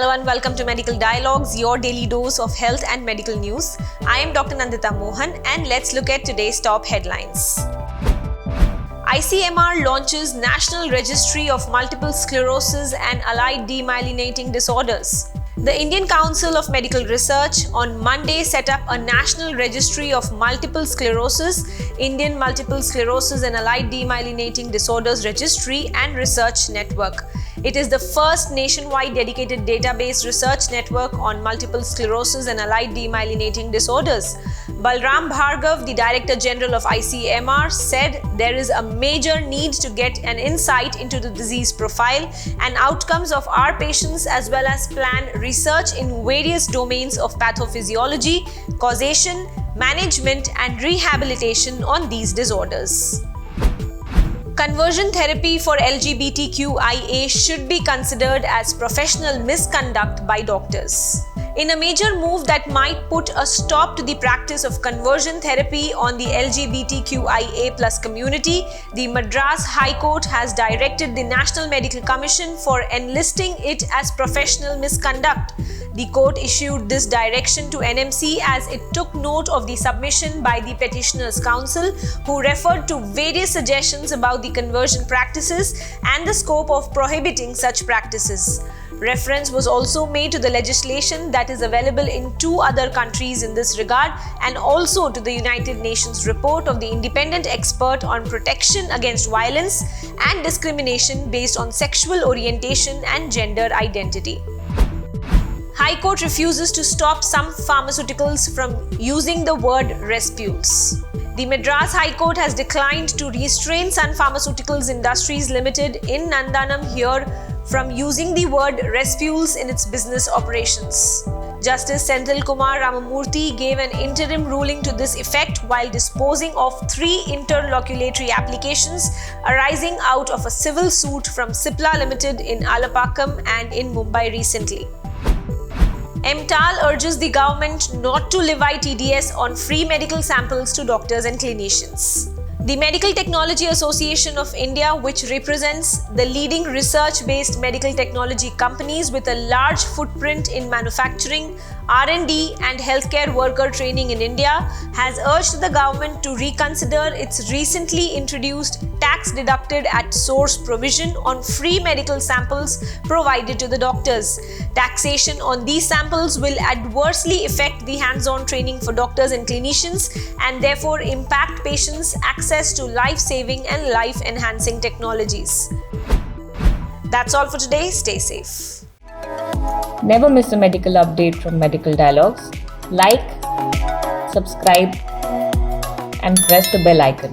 Hello and welcome to Medical Dialogues, your daily dose of health and medical news. I am Dr. Nandita Mohan and let's look at today's top headlines. ICMR launches National Registry of Multiple Sclerosis and Allied Demyelinating Disorders. The Indian Council of Medical Research on Monday set up a National Registry of Multiple Sclerosis, Indian Multiple Sclerosis and Allied Demyelinating Disorders Registry and Research Network. It is the first nationwide dedicated database research network on multiple sclerosis and allied demyelinating disorders. Balram Bhargav, the Director General of ICMR, said there is a major need to get an insight into the disease profile and outcomes of our patients as well as plan research in various domains of pathophysiology, causation, management and rehabilitation on these disorders. Conversion therapy for LGBTQIA should be considered as professional misconduct by doctors. In a major move that might put a stop to the practice of conversion therapy on the LGBTQIA+ community, the Madras High Court has directed the National Medical Commission for enlisting it as professional misconduct. The court issued this direction to NMC as it took note of the submission by the Petitioners' Council, who referred to various suggestions about the conversion practices and the scope of prohibiting such practices. Reference was also made to the legislation that is available in 2 other countries in this regard and also to the United Nations report of the independent expert on protection against violence and discrimination based on sexual orientation and gender identity. High Court refuses to stop some pharmaceuticals from using the word respules. The Madras High Court has declined to restrain Sun Pharmaceuticals Industries Limited in Nandanam here from using the word respules in its business operations. Justice Senthil Kumar Ramamurthy gave an interim ruling to this effect while disposing of 3 interlocutory applications arising out of a civil suit from Cipla Limited in Alapakkam and in Mumbai recently. MTAL urges the government not to levy TDS on free medical samples to doctors and clinicians. The Medical Technology Association of India, which represents the leading research-based medical technology companies with a large footprint in manufacturing, R&D and healthcare worker training in India, has urged the government to reconsider its recently introduced tax-deducted at source provision on free medical samples provided to the doctors. Taxation on these samples will adversely affect the hands-on training for doctors and clinicians and therefore impact patients' access to life-saving and life-enhancing technologies. That's all for today. Stay safe. Never miss a medical update from Medical Dialogues. Like, subscribe, and press the bell icon.